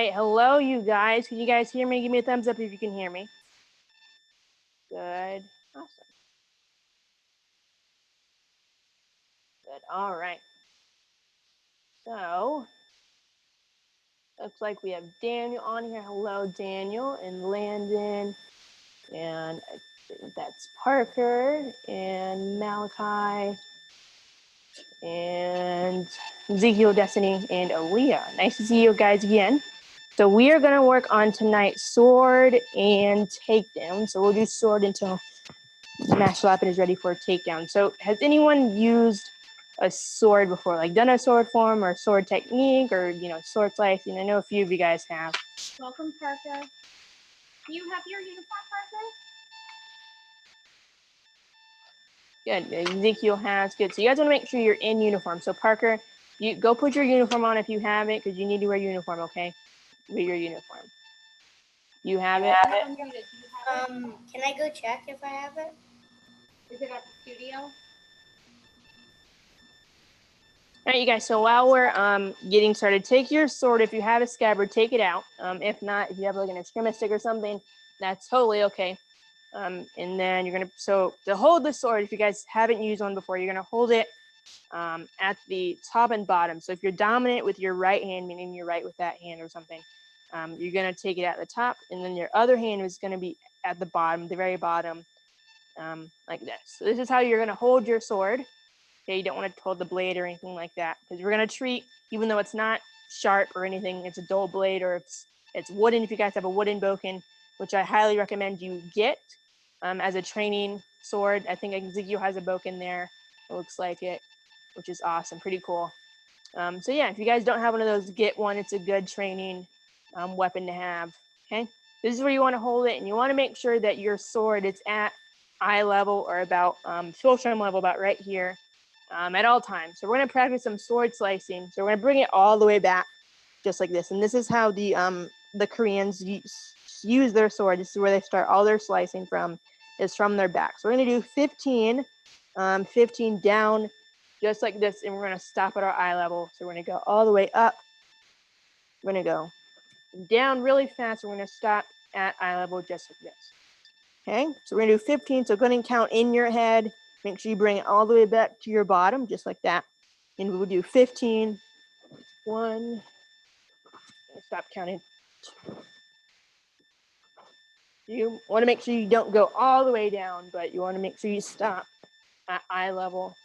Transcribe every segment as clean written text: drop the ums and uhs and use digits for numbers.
right, hello, you guys. Can you guys hear me? Give me a thumbs up if you can hear me. Good. Awesome. Good. All right. So, looks like we have Daniel on here. Hello, Daniel, and Landon, and I think that's Parker, and Malachi, and Ezekiel, Destiny, and Aaliyah. Nice to see you guys again. So we are going to work on tonight's sword and takedown. So we'll do sword until Master Lapin is ready for a takedown. So has anyone used a sword before, like done a sword form or sword technique or, sword slicing? I know a few of you guys have. Welcome, Parker. Do you have your uniform, Parker? Good. Ezekiel has. Good. So you guys want to make sure you're in uniform. So Parker, you go put your uniform on if you have it, because you need to wear uniform, okay? Wear your uniform. You have it? Can I go check if I have it? Is it at the studio? All right, you guys, so while we're getting started, take your sword. If you have a scabbard, take it out. If not, if you have like an extremist stick or something, that's totally okay. And then you're gonna, so to hold the sword, if you guys haven't used one before, you're gonna hold it at the top and bottom. So if you're dominant with your right hand, meaning you're right with that hand or something, you're gonna take it at the top, and then your other hand is gonna be at the bottom, the very bottom, like this. So this is how you're gonna hold your sword. Okay, you don't want to hold the blade or anything like that, because we're gonna treat, even though it's not sharp or anything, it's a dull blade, or it's wooden. If you guys have a wooden bokken, which I highly recommend you get as a training sword. I think Ezekiel has a bokken there. It looks like it, which is awesome, pretty cool. So yeah, if you guys don't have one of those, get one. It's a good training weapon to have. Okay, this is where you want to hold it, and you want to make sure that your sword is at eye level or about Philstrom level, about right here, at all times. So we're gonna practice some sword slicing. So we're gonna bring it all the way back, just like this. And this is how the Koreans use their sword. This is where they start all their slicing from, is from their back. So we're gonna do 15, 15 down, just like this, and we're gonna stop at our eye level. So we're gonna go all the way up. We're gonna go down really fast. We're gonna stop at eye level, just like this. Okay, so we're gonna do 15. So go ahead and count in your head. Make sure you bring it all the way back to your bottom, just like that. And we'll do 15. 1. Stop counting. You want to make sure you don't go all the way down, but you want to make sure you stop at eye level.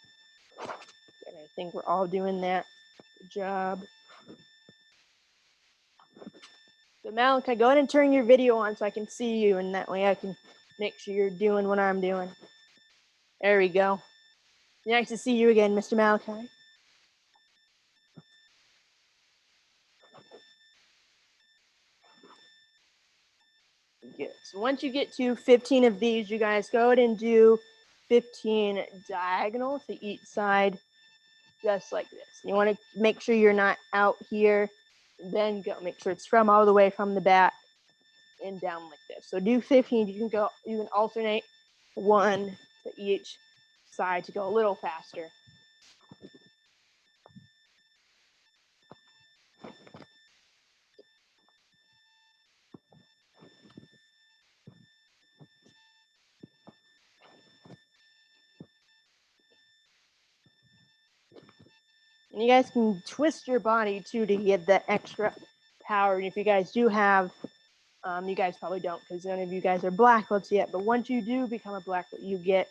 And I think we're all doing that. Good job. So Malachi, go ahead and turn your video on so I can see you, and that way I can make sure you're doing what I'm doing. There we go. Nice to see you again, Mr. Malachi. Good. So once you get to 15 of these, you guys go ahead and do 15 diagonal to each side, just like this. You want to make sure you're not out here. Then go make sure it's from all the way from the back and down like this. So do 15. You can alternate one to each side to go a little faster. And you guys can twist your body too to get that extra power. And if you guys do have, you guys probably don't, because none of you guys are black belts yet, but once you do become a black belt, you get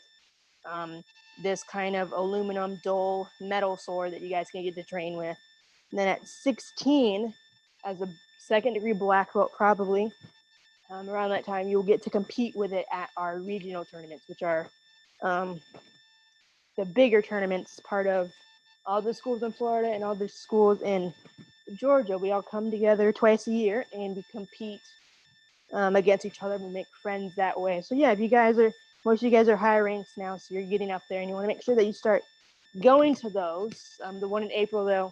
this kind of aluminum dull metal sword that you guys can get to train with. And then at 16, as a second degree black belt, probably around that time, you'll get to compete with it at our regional tournaments, which are the bigger tournaments, part of all the schools in Florida and all the schools in Georgia. We all come together twice a year and we compete against each other. We make friends that way. So yeah, if you guys are, most of you guys are higher ranks now, so you're getting up there, and you want to make sure that you start going to those. The one in April, though,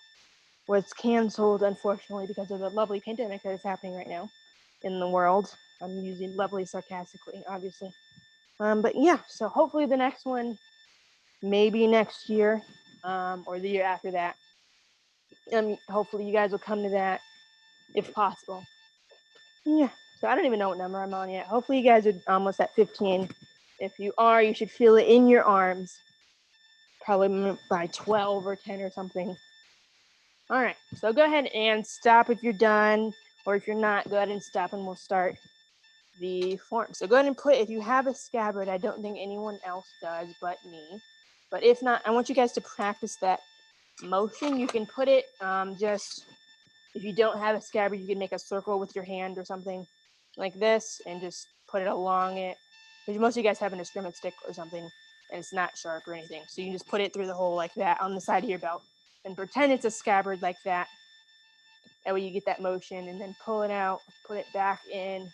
was canceled, unfortunately, because of the lovely pandemic that is happening right now in the world. I'm using lovely sarcastically, obviously. But yeah, so hopefully the next one, maybe next year, or the year after that. Hopefully you guys will come to that. if possible. Yeah, so I don't even know what number I'm on yet. Hopefully you guys are almost at 15. If you are, you should feel it in your arms. Probably by 12 or 10 or something. All right, so go ahead and stop if you're done, or if you're not, go ahead and stop and we'll start the form. So go ahead and put, if you have a scabbard, I don't think anyone else does but me. But if not, I want you guys to practice that motion. You can put it just, if you don't have a scabbard, you can make a circle with your hand or something like this and just put it along it. Because most of you guys have an instrument stick or something and it's not sharp or anything. So you can just put it through the hole like that on the side of your belt and pretend it's a scabbard like that. That way you get that motion and then pull it out, put it back in.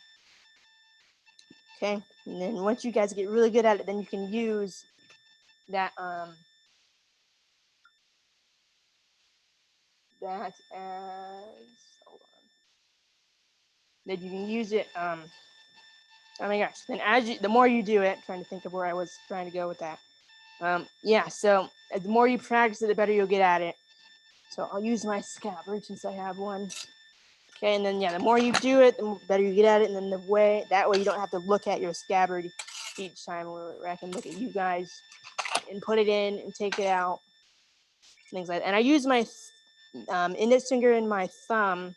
Okay, and then once you guys get really good at it, then you can use that that as, hold on. Then you can use it oh my gosh, then the more you do it, trying to think of where I was trying to go with that. Yeah, so the more you practice it, the better you'll get at it. So I'll use my scabbard since I have one. Okay, and then yeah, the more you do it, the better you get at it, and then that way you don't have to look at your scabbard each time, where I can look at you guys and put it in and take it out, things like that. And I use my index finger and my thumb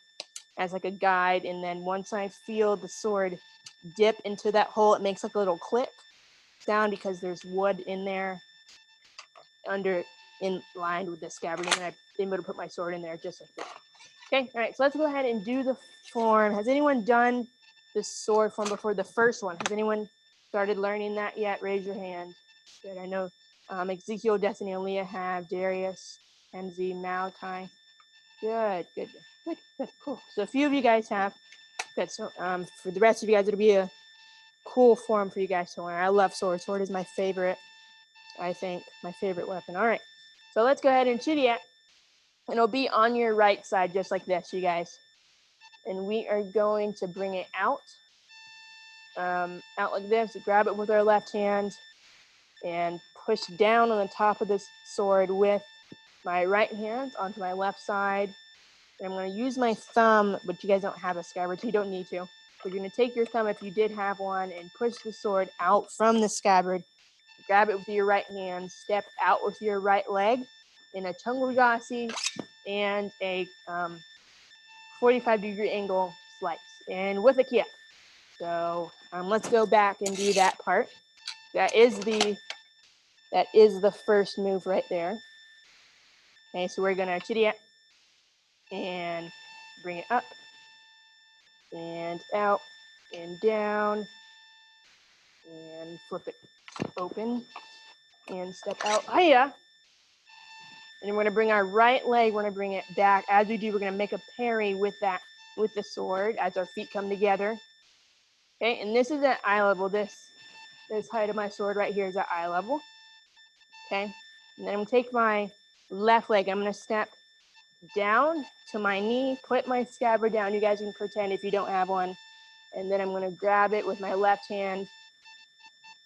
as like a guide, and then once I feel the sword dip into that hole, it makes like a little click sound because there's wood in there in line with the scabbard, and then I'm able to put my sword in there just like that. Okay, all right, so let's go ahead and do the form. Has anyone done the sword form before? The first one, has anyone started learning that yet? Raise your hand. Good, I know Ezekiel, Destiny, and Leah have, Darius, MZ, Malachi. Good, cool. So a few of you guys have. Good, so for the rest of you guys, it'll be a cool form for you guys to learn. I love sword. Sword is my favorite, I think, my favorite weapon. All right, so let's go ahead and chitty it. And it'll be on your right side, just like this, you guys. And we are going to bring it out like this. Grab it with our left hand and push down on the top of this sword with my right hand onto my left side. And I'm going to use my thumb, but you guys don't have a scabbard, so you don't need to. But you're going to take your thumb, if you did have one, and push the sword out from the scabbard. Grab it with your right hand, step out with your right leg in a Chungwajasi and a 45-degree angle slice, and with a kick. So let's go back and do that part. That is the first move right there. Okay, so we're gonna chitty it and bring it up and out and down and flip it open and step out. Hiya! And then we're gonna bring our right leg, we're gonna bring it back. As we do, we're gonna make a parry with the sword as our feet come together. Okay, and this is at eye level. This height of my sword right here is at eye level. Okay, and then I'm gonna take my left leg, I'm gonna step down to my knee, put my scabbard down. You guys can pretend if you don't have one. And then I'm gonna grab it with my left hand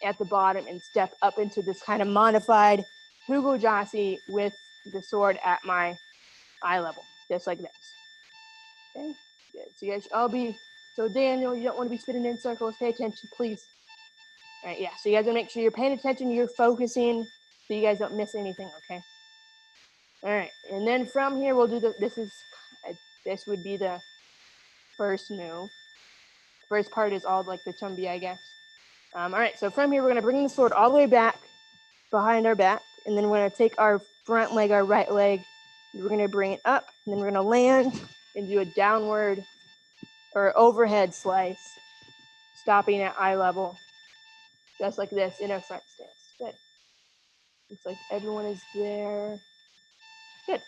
at the bottom and step up into this kind of modified Hugojasi with the sword at my eye level, just like this. Okay, good. So you guys should all be, so Daniel, you don't want to be spinning in circles. Pay attention, please. All right, yeah, so you guys want to make sure you're paying attention, you're focusing, so you guys don't miss anything, okay? All right, and then from here, we'll do this would be the first move. First part is all like the chumbi, I guess. All right, so from here, we're gonna bring the sword all the way back behind our back, and then we're gonna take our front leg, our right leg, we're gonna bring it up, and then we're gonna land and do a downward or overhead slice, stopping at eye level, just like this in a front stance. Good. Looks like everyone is there. Good.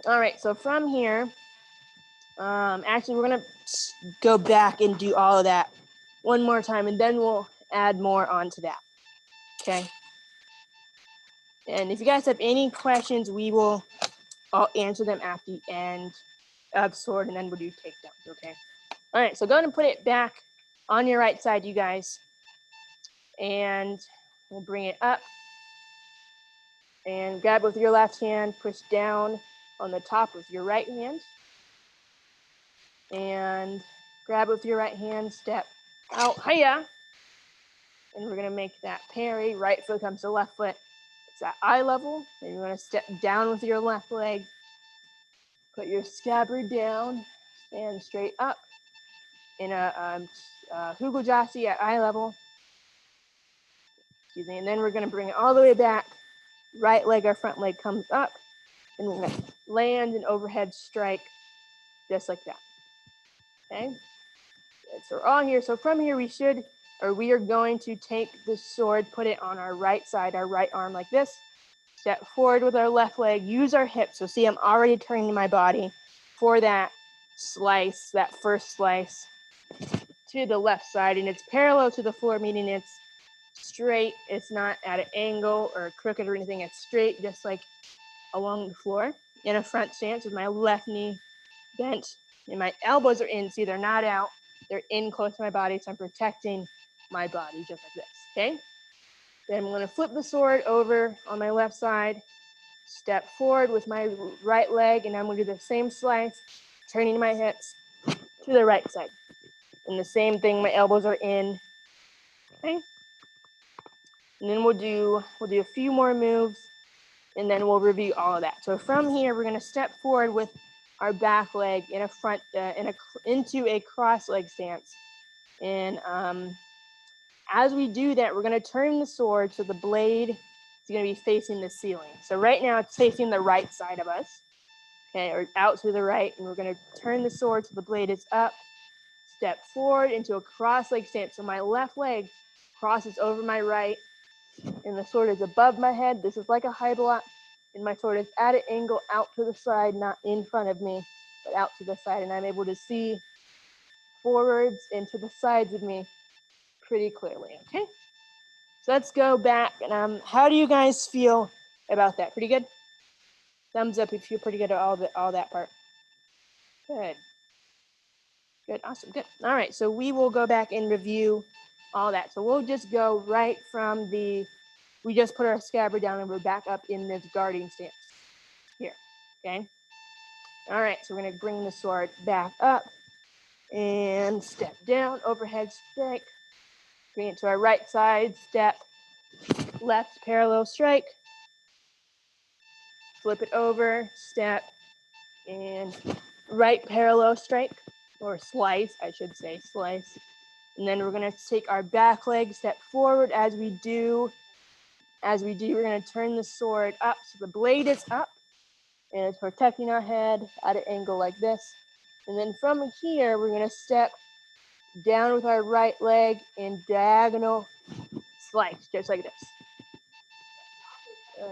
All right, so from here, actually, we're gonna go back and do all of that one more time, and then we'll add more onto that. Okay. And if you guys have any questions, I'll answer them at the end of sword, and then we'll do takedowns. Okay. All right. So go ahead and put it back on your right side, you guys, and we'll bring it up and grab with your left hand, push down on the top with your right hand. and grab it with your right hand, step out, hiya. And we're gonna make that parry. Right foot comes to left foot. It's at eye level. And you're gonna step down with your left leg. Put your scabbard down, stand straight up in a hugujasi at eye level. Excuse me. And then we're gonna bring it all the way back. Right leg, our front leg comes up, and we're gonna land an overhead strike, just like that. Okay. Good. So we're all here. So from here, we are going to take the sword, put it on our right side, our right arm like this. Step forward with our left leg, use our hips. So see, I'm already turning my body for that slice, that first slice to the left side. And it's parallel to the floor, meaning it's straight. It's not at an angle or crooked or anything. It's straight, just like along the floor in a front stance with my left knee bent and my elbows are in. See, they're not out. They're in close to my body. So I'm protecting my body just like this. Okay. Then I'm going to flip the sword over on my left side, step forward with my right leg, and I'm going to do the same slice, turning my hips to the right side. And the same thing, my elbows are in. Okay. And then we'll do a few more moves, and then we'll review all of that. So from here, we're going to step forward with our back leg in a front, into a cross leg stance. And as we do that, we're going to turn the sword so the blade is going to be facing the ceiling. So right now it's facing the right side of us, okay, or out to the right. And we're going to turn the sword so the blade is up, step forward into a cross leg stance. So my left leg crosses over my right, and the sword is above my head. This is like a high block, and my sword is at an angle out to the side, not in front of me, but out to the side. And I'm able to see forwards and to the sides of me pretty clearly, okay? So let's go back. And how do you guys feel about that? Pretty good? Thumbs up if you feel pretty good at all that part. Good. Good, awesome, good. All right, so we will go back and review all that. So we'll just go right from we just put our scabbard down and we're back up in this guarding stance here, okay? All right, so we're gonna bring the sword back up and step down, overhead strike. Bring it to our right side, step, left parallel strike. Flip it over, step, and right parallel strike, or slice, I should say, slice. And then we're gonna take our back leg, step forward. As we do, we're gonna turn the sword up so the blade is up and it's protecting our head at an angle like this. And then from here, we're gonna step down with our right leg and diagonal slice, just like this.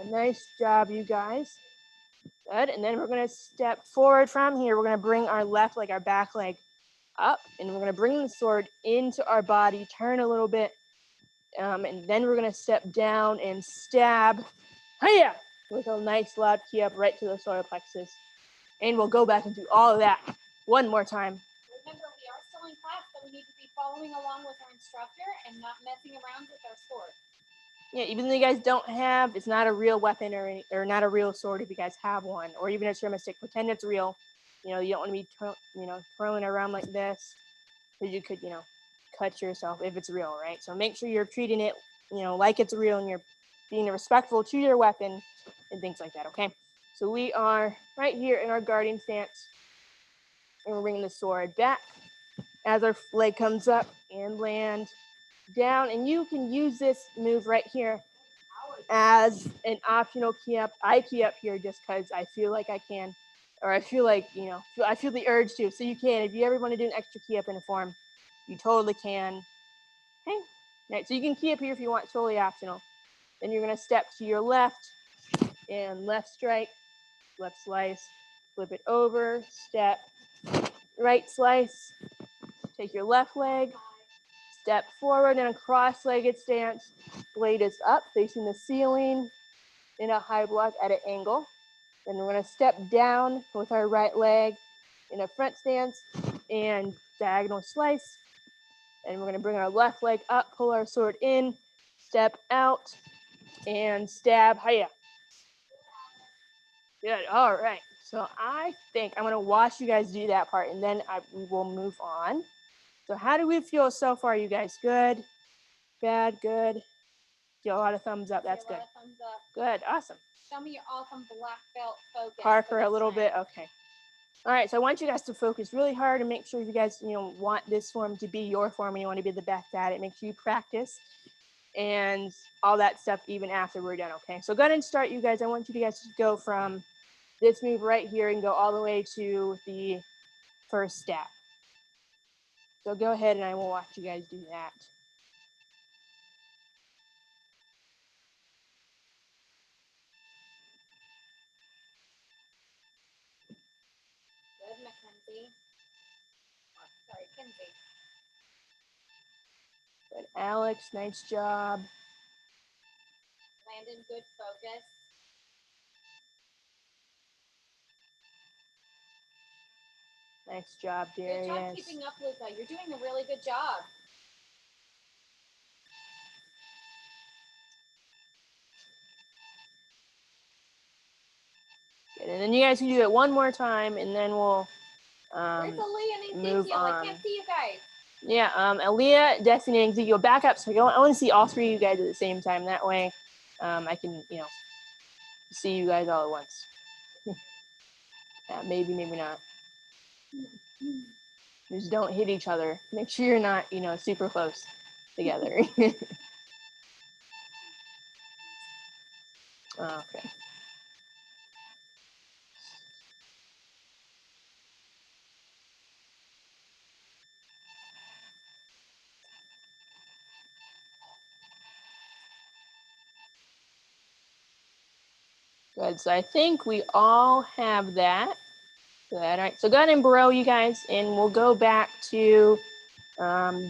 Nice job, you guys. Good. And then we're going to step forward from here. We're going to bring our left leg, our back leg up, and we're going to bring the sword into our body, turn a little bit, and then we're going to step down and stab, hiya, with a nice loud key up right to the solar plexus. And we'll go back and do all of that one more time. Remember, we are still in class, so we need to be following along with our instructor and not messing around with our sword. Yeah, even though you guys don't have, it's not a real weapon or not a real sword if you guys have one, or even a shrimp stick, pretend it's real. You know, you don't want to be, throwing it around like this, because you could, cut yourself if it's real, right? So make sure you're treating it, like it's real, and you're being respectful to your weapon and things like that, okay? So we are right here in our guarding stance, and we're bringing the sword back as our leg comes up and land down. And you can use this move right here as an optional key up. I key up here just because I feel like I can, or I feel like, I feel the urge to. So you can, if you ever want to do an extra key up in a form, you totally can. Okay. All right, so you can key up here if you want, totally optional. Then you're going to step to your left and left strike, left slice, flip it over, step, right slice, take your left leg, step forward in a cross-legged stance. Blade is up, facing the ceiling in a high block at an angle. Then we're going to step down with our right leg in a front stance and diagonal slice. And we're going to bring our left leg up, pull our sword in, step out, and stab. Hiya. Good. All right. So I think I'm gonna watch you guys do that part, and then we will move on. So how do we feel so far, you guys? Good, bad, good. Get a lot of thumbs up. That's See a good. lot of thumbs up. Good, awesome. Show me your awesome black belt focus. Parker for a this little time. bit. Okay. All right. So I want you guys to focus really hard and make sure you guys, want this form to be your form and you want to be the best at it. Make sure you practice and all that stuff even after we're done. Okay. So go ahead and start, you guys. I want you guys to go from this move right here and go all the way to the first step. So go ahead and I will watch you guys do that. Good, Mackenzie. Sorry, Kinsey. Good, Alex. Nice job. Landon, good focus. Nice job, Good Darius. job keeping up, Luca. You're doing a really good job. Good. And then you guys can do it one more time, and then we'll Where's Aaliyah and move Ezekiel? I on. can't see you guys. Yeah, Aaliyah, Destiny, and Ezekiel, back up. So I want to see all three of you guys at the same time. That way, I can, see you guys all at once. Yeah, maybe not. Just don't hit each other. Make sure you're not, super close together. Okay. Good. So I think we all have that. Good. All right. So go ahead and borrow, you guys, and we'll go back to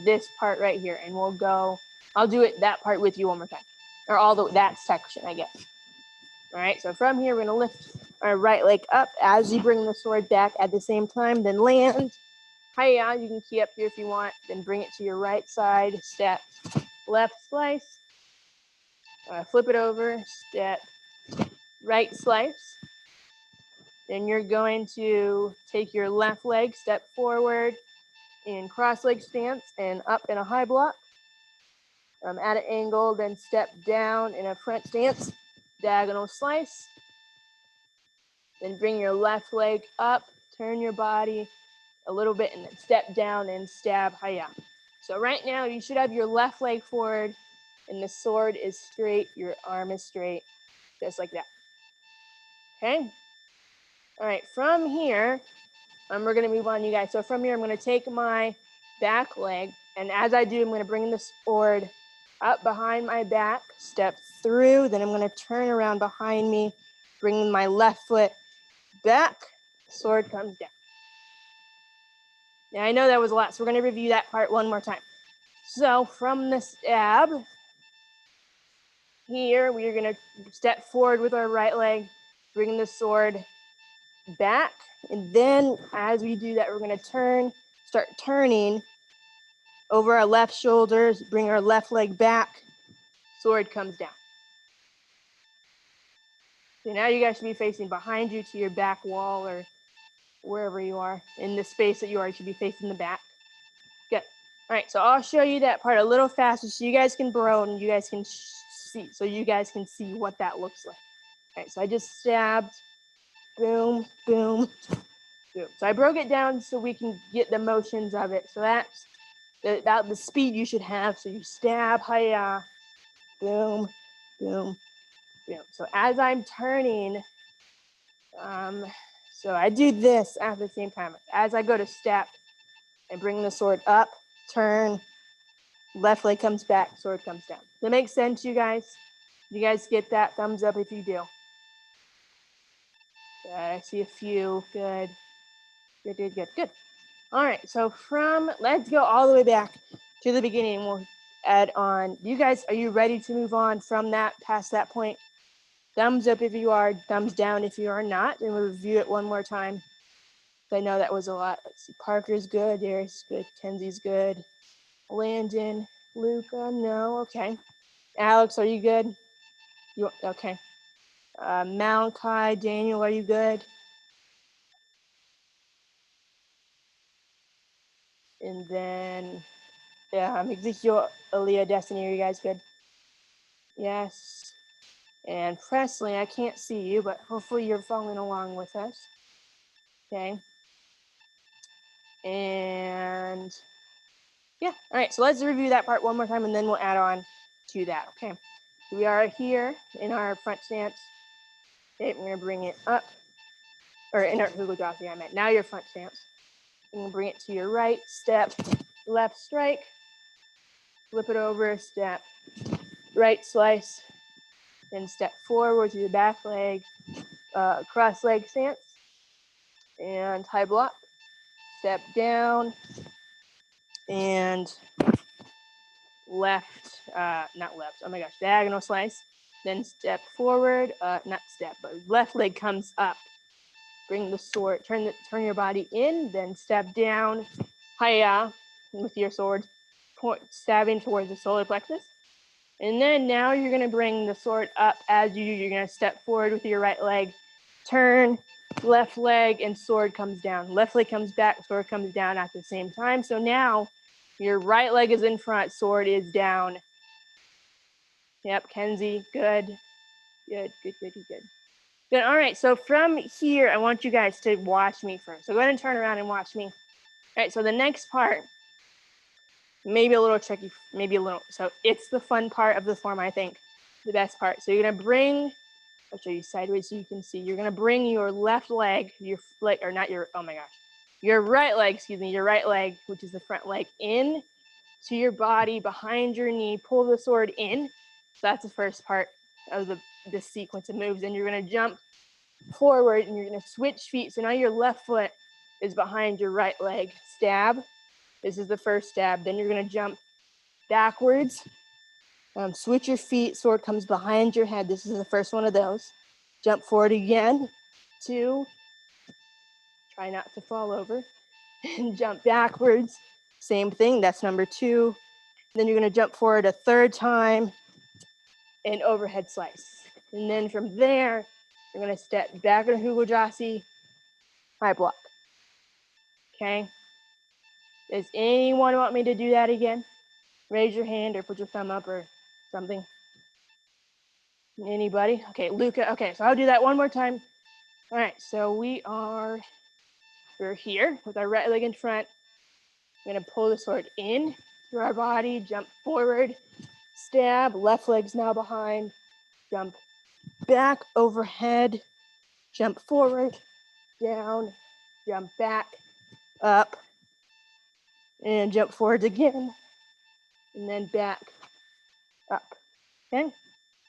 this part right here, and we'll go. I'll do that part with you one more time, or that section, I guess. All right. So from here, we're gonna lift our right leg up as you bring the sword back at the same time. Then land. Hiya. You can key up here if you want. Then bring it to your right side. Step. Left slice. Flip it over. Step. Right slice. Then you're going to take your left leg, step forward in cross leg stance and up in a high block. At an angle, then step down in a front stance, diagonal slice. Then bring your left leg up, turn your body a little bit, and then step down and stab hiya. So right now, you should have your left leg forward, and the sword is straight, your arm is straight, just like that. Okay? All right, from here, we're gonna move on, you guys. So from here, I'm gonna take my back leg, and as I do, I'm gonna bring the sword up behind my back, step through, then I'm gonna turn around behind me, bringing my left foot back, sword comes down. Now I know that was a lot, so we're gonna review that part one more time. So from the stab, here, we're gonna step forward with our right leg, bring the sword back, and then as we do that, we're gonna start turning over our left shoulders, bring our left leg back, sword comes down. So now you guys should be facing behind you to your back wall or wherever you are. In the space that you are, you should be facing the back. Good. All right, so I'll show you that part a little faster so you guys can borrow and you guys can see what that looks like. All right, so I just stabbed, boom, boom, boom. So I broke it down so we can get the motions of it. So that's about the speed you should have. So you stab, hiya, boom, boom, boom. So as I'm turning, so I do this at the same time. As I go to step, I bring the sword up, turn, left leg comes back, sword comes down. That makes sense, you guys? You guys get that? Thumbs up if you do. Good. I see a few. Good. Good, good, good, good. All right, so let's go all the way back to the beginning. We'll add on. You guys, are you ready to move on from that, past that point? Thumbs up if you are, thumbs down if you are not, and we'll review it one more time. I know that was a lot. Let's see, Parker's good, Darius good, Kenzie's good, Landon, Luca, no, okay. Alex, are you good? Okay. Malachi, Daniel, are you good? And then Ezekiel, Aaliyah, Destiny, are you guys good? Yes. And Presley, I can't see you, but hopefully you're following along with us. Okay. And yeah, all right, so let's review that part one more time and then we'll add on to that, okay? We are here in our front stance. Okay, we're gonna bring it up, or in our Hugo Jossi, I meant. Now your front stance. You're gonna bring it to your right, step, left strike, flip it over, step, right slice, then step forward to the back leg, cross leg stance, and high block, step down, and left, not left, oh my gosh, diagonal slice, then step forward, not step, but left leg comes up, bring the sword, turn your body in, then step down, hiya, with your sword, stabbing towards the solar plexus. And then now you're gonna bring the sword up as you do, you're gonna step forward with your right leg, turn, left leg, and sword comes down. Left leg comes back, sword comes down at the same time. So now your right leg is in front, sword is down. Yep, Kenzie, good. Good. Good, all right, so from here, I want you guys to watch me first. So go ahead and turn around and watch me. All right, so the next part, maybe a little tricky, maybe a little, so it's the fun part of the form, I think, the best part. So you're gonna bring, I'll show you sideways so you can see, you're gonna bring your left leg, or not your, oh my gosh, your right leg, your right leg, which is the front leg, in to your body, behind your knee, pull the sword in. So that's the first part of the sequence of moves. And you're gonna jump forward and you're gonna switch feet. So now your left foot is behind your right leg. Stab. This is the first stab. Then you're gonna jump backwards. Switch your feet. Sword comes behind your head. This is the first one of those. Jump forward again. 2. Try not to fall over. And jump backwards. Same thing. That's number 2. Then you're gonna jump forward a third time and overhead slice. And then from there, you're gonna step back in a Hugo Jossi, high block. Okay? Does anyone want me to do that again? Raise your hand or put your thumb up or something. Anybody? Okay, Luca. Okay, so I'll do that one more time. All right, so we're here with our right leg in front. We're gonna pull the sword in through our body, jump forward, stab, left leg's now behind, jump back, overhead, jump forward, down, jump back, up, and jump forward again, and then back, up. Okay? I'm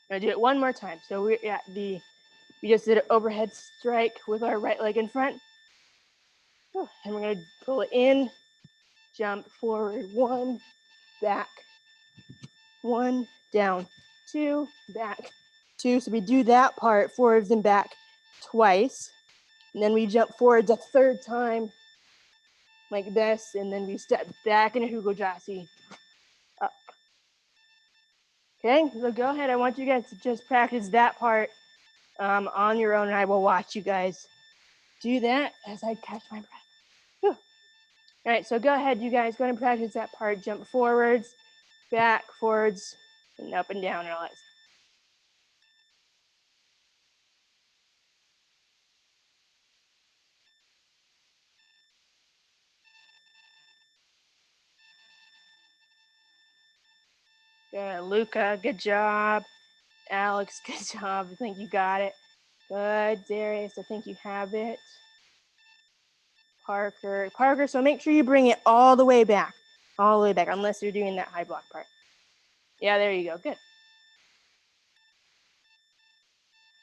gonna do it one more time. So we just did an overhead strike with our right leg in front. And we're gonna pull it in, jump forward, 1, back, 1, down, 2, back, 2. So we do that part forwards and back twice. And then we jump forwards a third time like this. And then we step back into Hugo Jossi, up. Okay, so go ahead. I want you guys to just practice that part on your own, and I will watch you guys do that as I catch my breath. Whew. All right, so go ahead, you guys. Go ahead and practice that part. Jump forwards, back, forwards, and up and down, and all that. Good, Luca, good job. Alex, good job. I think you got it. Good, Darius, I think you have it. Parker, so make sure you bring it all the way back, unless you're doing that high block part. Yeah, there you go, good.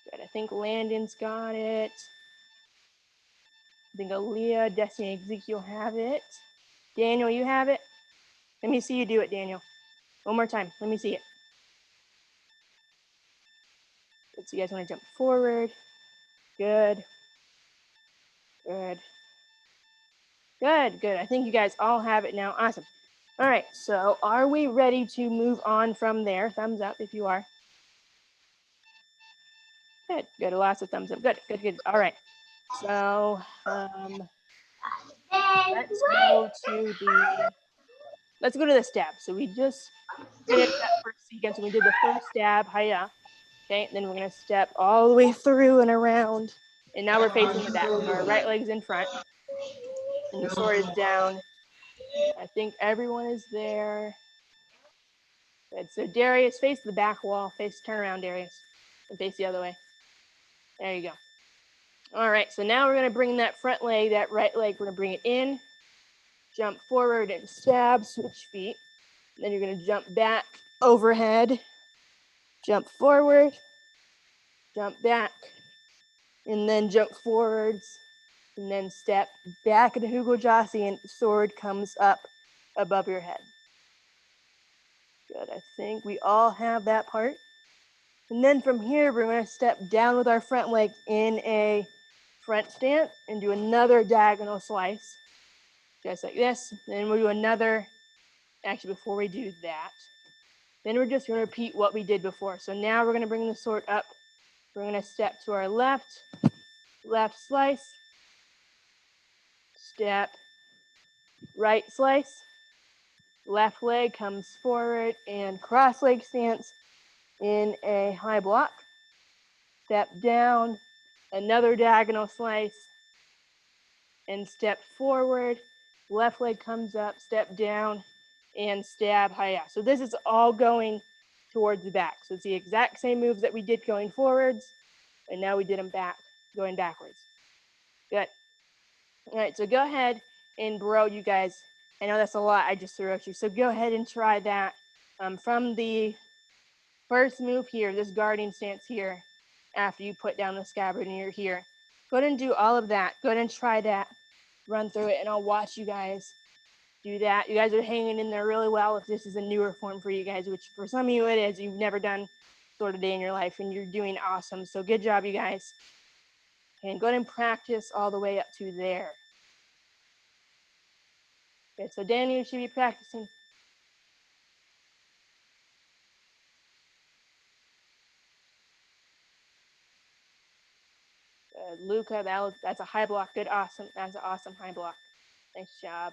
Good, I think Landon's got it. I think Aaliyah, Destiny, Ezekiel have it. Daniel, you have it? Let me see you do it, Daniel. One more time, let me see it. Good, so you guys wanna jump forward. Good. Good. Good, good. I think you guys all have it now. Awesome. All right, so are we ready to move on from there? Thumbs up if you are. Good, good. Lots of thumbs up. Good, good, good. All right. So Let's go to the stab. So we just finished that first sequence and we did the first stab, hiya. Okay, and then we're gonna step all the way through and around. And now we're facing the back. Our right leg's in front. And the sword is down. I think everyone is there. Good. So Darius, face the back wall. Turn around, Darius. And face the other way. There you go. All right, so now we're gonna bring that front leg, that right leg, we're gonna bring it in, jump forward and stab, switch feet. Then you're gonna jump back, overhead, jump forward, jump back, and then jump forwards, and then step back into Hugojasi, and sword comes up above your head. Good, I think we all have that part. And then from here, we're gonna step down with our front leg in a front stance and do another diagonal slice, just like this. Then we'll do another, actually before we do that, then we're just gonna repeat what we did before. So now we're gonna bring the sword up. We're gonna step to our left, left slice, step, right slice, left leg comes forward and cross leg stance in a high block. Step down, another diagonal slice, and step forward. Left leg comes up, step down, and stab hiya. So this is all going towards the back. So it's the exact same moves that we did going forwards, and now we did them back, going backwards. Good. All right, so go ahead and bro, you guys, I know that's a lot I just threw at you. So go ahead and try that from the first move here, this guarding stance here, after you put down the scabbard and you're here. Go ahead and do all of that. Go ahead and try that. Run through it, and I'll watch you guys do that. You guys are hanging in there really well if this is a newer form for you guys, which for some of you it is. You've never done sword a day in your life, and you're doing awesome. So good job, you guys. And go ahead and practice all the way up to there. Okay, so Danny, you should be practicing. Luca, that's a high block. Good, awesome. That's an awesome high block. Nice job.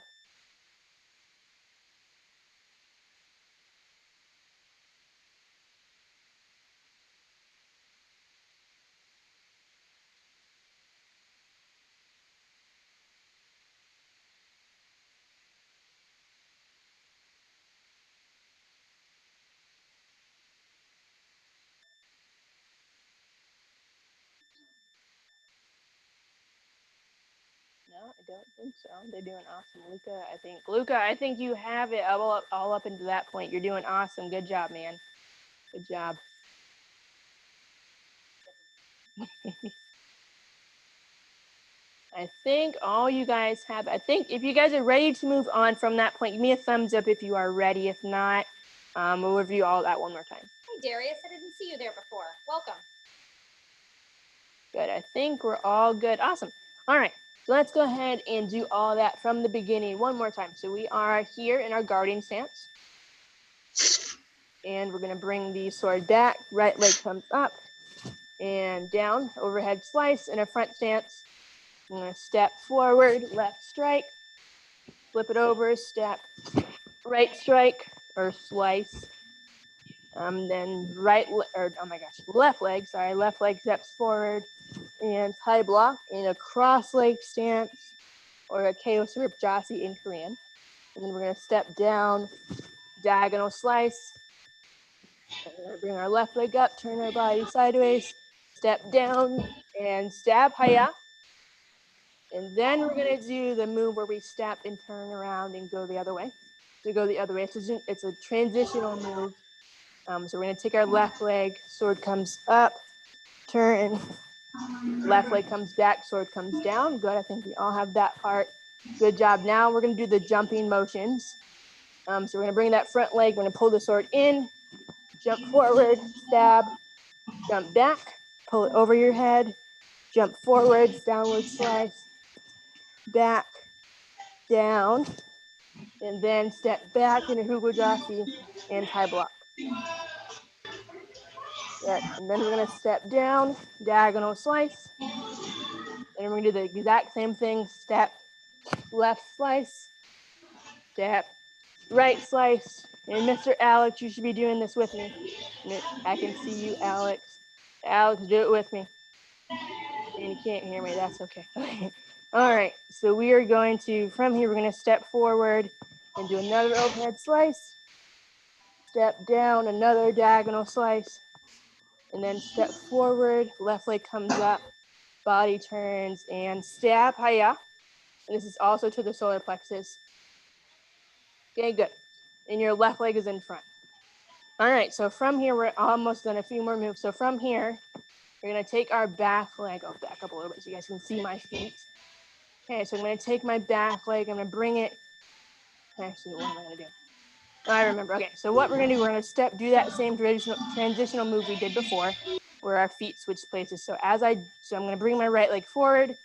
No, I don't think so. They're doing awesome. Luca, I think you have it all up into that point. You're doing awesome. Good job, man. Good job. I think all you guys have, I think if you guys are ready to move on from that point, give me a thumbs up if you are ready. If not, we'll review all that one more time. Hey, Darius, I didn't see you there before. Welcome. Good, I think we're all good. Awesome. All right, so let's go ahead and do all that from the beginning one more time. So we are here in our guarding stance. And we're gonna bring the sword back, right leg comes up and down, overhead slice in a front stance. I'm gonna step forward, left strike, flip it over, step, right strike or slice. Then left leg steps forward and high block in a cross leg stance or a Keo-Sirip-Jasi in Korean. And then we're gonna step down, diagonal slice. And we're gonna bring our left leg up, turn our body sideways, step down and stab hiya. And then we're gonna do the move where we step and turn around and go the other way. So go the other way. It's a transitional move. So we're gonna take our left leg, sword comes up, turn, left leg comes back, sword comes down. Good, I think we all have that part. Good job. Now we're gonna do the jumping motions. So we're gonna bring that front leg, we're gonna pull the sword in, jump forward, stab, jump back, pull it over your head, jump forward, downward slice, back, down, and then step back into Hugojasi and high block. Good. And then we're gonna step down, diagonal slice, and we're gonna do the exact same thing, step, left slice, step, right slice. And Mr. Alex, you should be doing this with me. I can see you, Alex. Alex, do it with me. And you can't hear me, that's okay. All right, so we are going to, from here, we're gonna step forward and do another overhead slice. Step down, another diagonal slice. And then step forward, left leg comes up, body turns, and step, hiya. And this is also to the solar plexus. Okay, good. And your left leg is in front. All right, so from here, we're almost done a few more moves. So from here, we're gonna take our back leg, I'll back up a little bit so you guys can see my feet. Okay, so I'm gonna take my back leg, I'm gonna bring it, actually, what am I gonna do? I remember, okay, so what we're gonna do, we're gonna do that same transitional move we did before, where our feet switch places. So I'm gonna bring my right leg forward,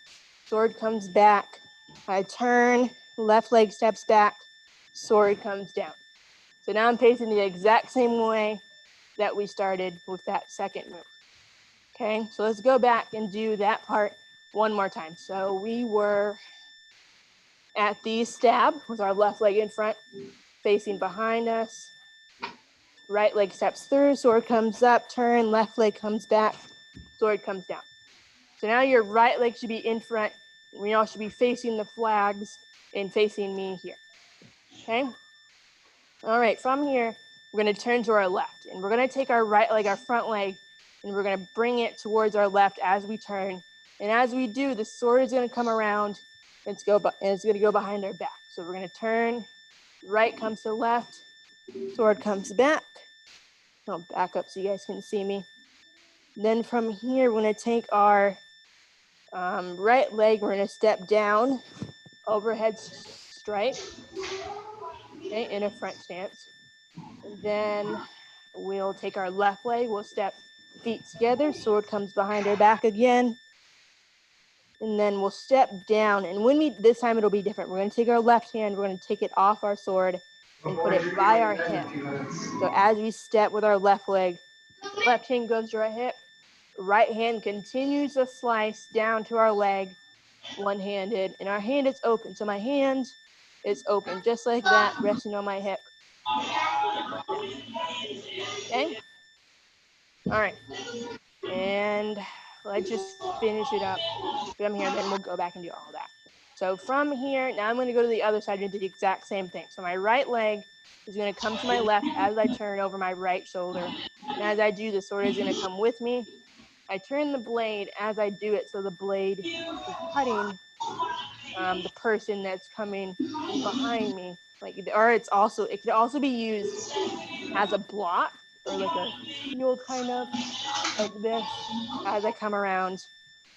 sword comes back, I turn, left leg steps back, sword comes down. So now I'm facing the exact same way that we started with that second move. Okay, so let's go back and do that part one more time. So we were at the stab with our left leg in front, facing behind us. Right leg steps through, sword comes up, turn, left leg comes back, sword comes down. So now your right leg should be in front. We all should be facing the flags and facing me here. Okay? All right, from here, we're gonna turn to our left and we're gonna take our right leg, our front leg, and we're gonna bring it towards our left as we turn. And as we do, the sword is gonna come around and it's gonna go behind our back. So we're gonna turn, right comes to left, sword comes back. I'll back up so you guys can see me. Then from here, we're gonna take our right leg, we're gonna step down, overhead strike, okay, in a front stance. And then we'll take our left leg, we'll step feet together, sword comes behind our back again. And then we'll step down, and this time it'll be different. We're gonna take our left hand, we're gonna take it off our sword and put it by our hip. So as we step with our left leg, left hand goes to our hip, right hand continues to slice down to our leg, one-handed, and our hand is open. So my hand is open, just like that, resting on my hip. Okay? All right. And let's just finish it up from here, and then we'll go back and do all that. So from here, now I'm gonna go to the other side and do the exact same thing. So my right leg is gonna come to my left as I turn over my right shoulder. And as I do, the sword is gonna come with me. I turn the blade as I do it, so the blade is cutting the person that's coming behind me. Or it could also be used as a block or like a shield kind of, like this, as I come around.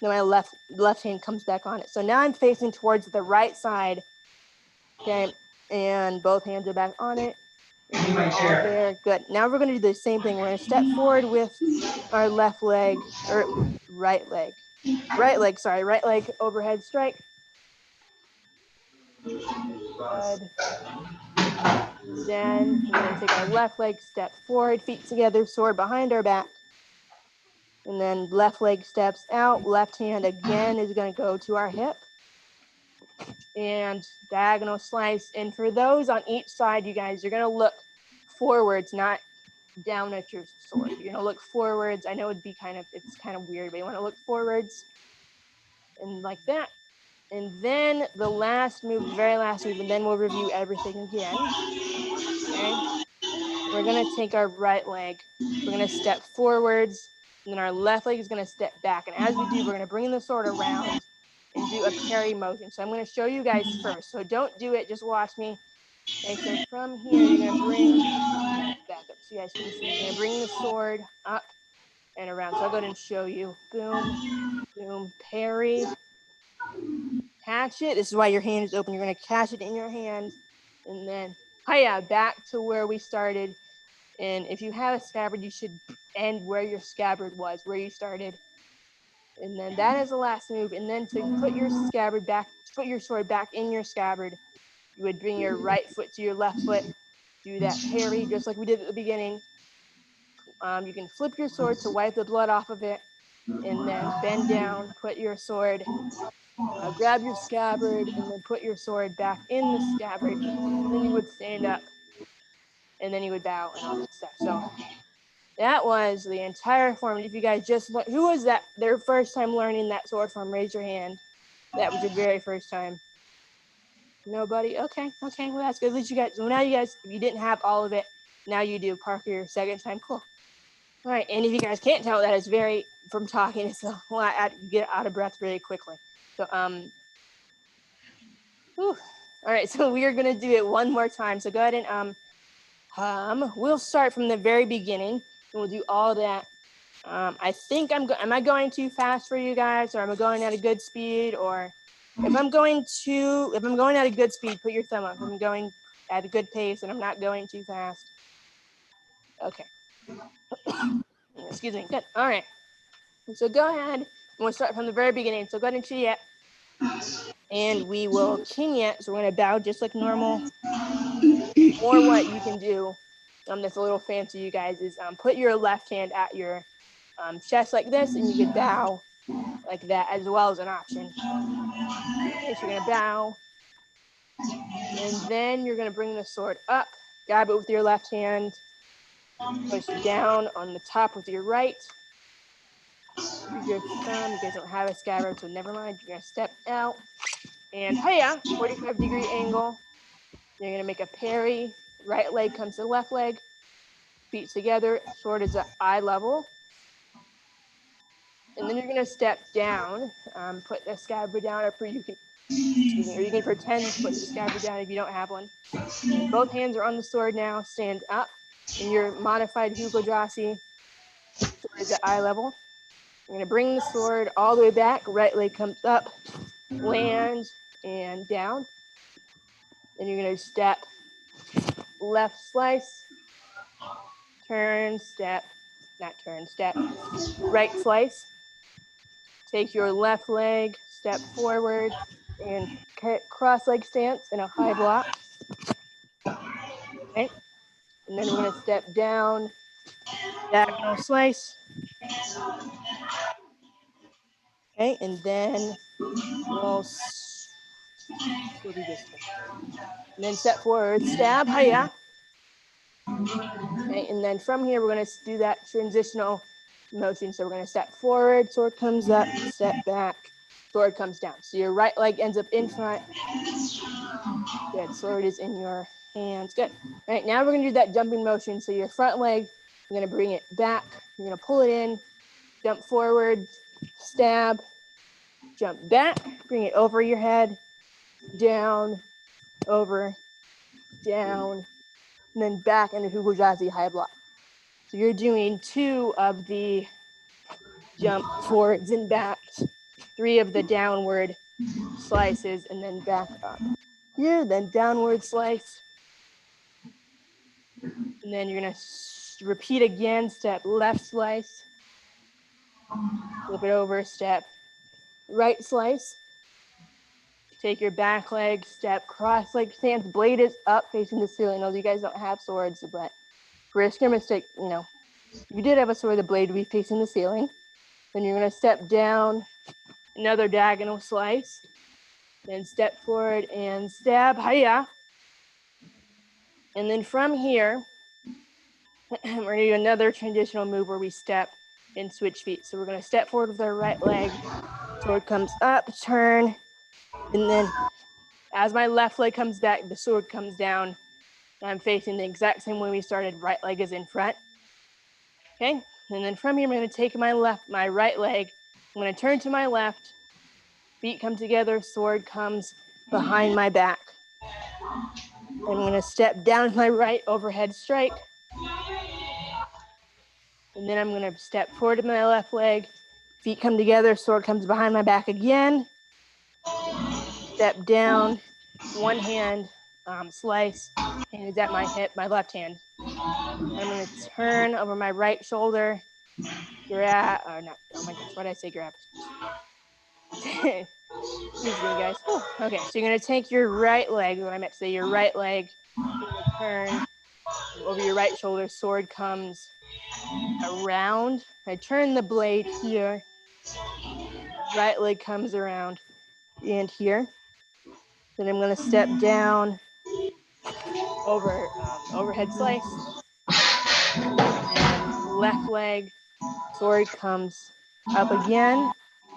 Then my left hand comes back on it. So now I'm facing towards the right side, okay, and both hands are back on it. And we're all there, good. Now we're gonna do the same thing. We're gonna step forward with our left leg, or right leg, right leg overhead strike. Good. Then we're gonna take our left leg, step forward, feet together, sword behind our back. And then left leg steps out, left hand again is gonna go to our hip. And diagonal slice. And for those on each side, you guys, you're gonna look forwards, not down at your sword. You're gonna look forwards. I know it's kind of weird, but you wanna look forwards and like that. And then the last move, the very last move, and then we'll review everything again. Okay. We're gonna take our right leg, we're gonna step forwards, and then our left leg is gonna step back. And as we do, we're gonna bring the sword around and do a parry motion. So I'm gonna show you guys first. So don't do it, just watch me. Okay, so from here, you're gonna bring, back up so you guys can see, you're gonna bring the sword up and around. So I'll go ahead and show you. Boom, boom, parry, catch it. This is why your hand is open. You're gonna catch it in your hand, and then, hiya, back to where we started. And if you have a scabbard, you should end where your scabbard was, where you started. And then that is the last move. And then to put your scabbard back, put your sword back in your scabbard, you would bring your right foot to your left foot, do that parry just like we did at the beginning. You can flip your sword to wipe the blood off of it, and then bend down, put your sword grab your scabbard and then put your sword back in the scabbard. And then you would stand up and then you would bow and all that stuff. So that was the entire form. If you guys just learned, who was that their first time learning that sword form? Raise your hand. That was your very first time. Nobody? Okay, well that's good. At least you guys, so now you guys, if you didn't have all of it, now you do. Parker, your second time, cool. All right, and if you guys can't tell, that is very, from talking, it's a lot, you get out of breath very quickly. So, whew. All right, so we are gonna do it one more time. So go ahead and we'll start from the very beginning, and we'll do all that. I think am I going too fast for you guys, or am I going at a good speed? Or if I'm going at a good speed, put your thumb up. If I'm going at a good pace and I'm not going too fast. Okay. Excuse me. Good. All right. So go ahead and we'll start from the very beginning. So go ahead and Chiyet. And we will Kinyet. So we're going to bow just like normal. Or what you can do, that's a little fancy, you guys, is put your left hand at your chest like this, and you could bow like that as well as an option. Okay, so you're going to bow. And then you're going to bring the sword up, grab it with your left hand, push down on the top with your right. Use your thumb. You guys don't have a scabbard, so never mind. You're going to step out. And hiya, 45-degree angle. You're going to make a parry. Right leg comes to the left leg. Feet together. Sword is at eye level. And then you're going to step down. Put the scabbard down, or you can pretend to put the scabbard down if you don't have one. And both hands are on the sword now. Stand up. In your modified Hugo-Jasi, sword is at eye level. You're going to bring the sword all the way back. Right leg comes up, land, and down. Then you're going to step left slice, turn, step, not turn, step, right slice. Take your left leg, step forward, and cross leg stance in a high block. Okay. And then we're going to step down, diagonal slice. Okay, and then we'll do this one. And then step forward, stab, hiya. Okay, and then from here, we're going to do that transitional motion. So we're going to step forward, sword comes up, step back, sword comes down. So your right leg ends up in front. Good, sword is in your hands. Good. All right, now we're going to do that jumping motion. So your front leg, you're going to bring it back. You're going to pull it in, jump forward, stab, jump back, bring it over your head, down, over, down, and then back into Hugo-Jasi high block. So you're doing 2 of the jump forwards and backs, 3 of the downward slices, and then back up. Here, then downward slice. And then you're going to repeat again, step left slice, flip it over, step right slice. Take your back leg, step cross leg stance, blade is up facing the ceiling. I know you guys don't have swords, but for a skirmish stick, if you did have a sword, the blade would be facing the ceiling. Then you're going to step down, another diagonal slice, then step forward and stab, hiya. And then from here, we're going to do another transitional move where we step and switch feet. So we're going to step forward with our right leg, sword comes up, turn, and then as my left leg comes back, the sword comes down. I'm facing the exact same way we started. Right leg is in front. Okay, and then from here, I'm going to take my right leg. I'm going to turn to my left. Feet come together. Sword comes behind my back. I'm going to step down with my right overhead strike. And then I'm going to step forward to my left leg. Feet come together. Sword comes behind my back again. Step down. One hand. Slice, hand is at my hip, my left hand. I'm going to turn over my right shoulder, grab, or not, oh my gosh, what did I say grab? Excuse me, guys. Whew. Okay, so you're going to take your right leg, what I meant to say, your right leg, turn over your right shoulder, sword comes around. I turn the blade here, right leg comes around, and here. Then I'm gonna step down over overhead slice, and left leg, sword comes up again.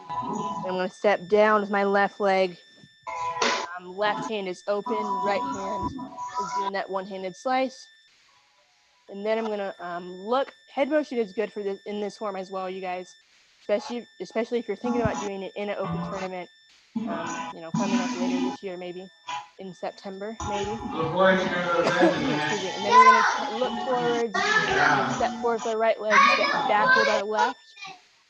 I'm gonna step down with my left leg. Left hand is open, right hand is doing that one-handed slice. And then I'm gonna look. Head motion is good for this in this form as well, you guys. Especially if you're thinking about doing it in an open tournament. You know, coming up later this year, maybe in September, maybe. Excuse me. And then we're gonna look forward, step forward with our right leg, step back with our left,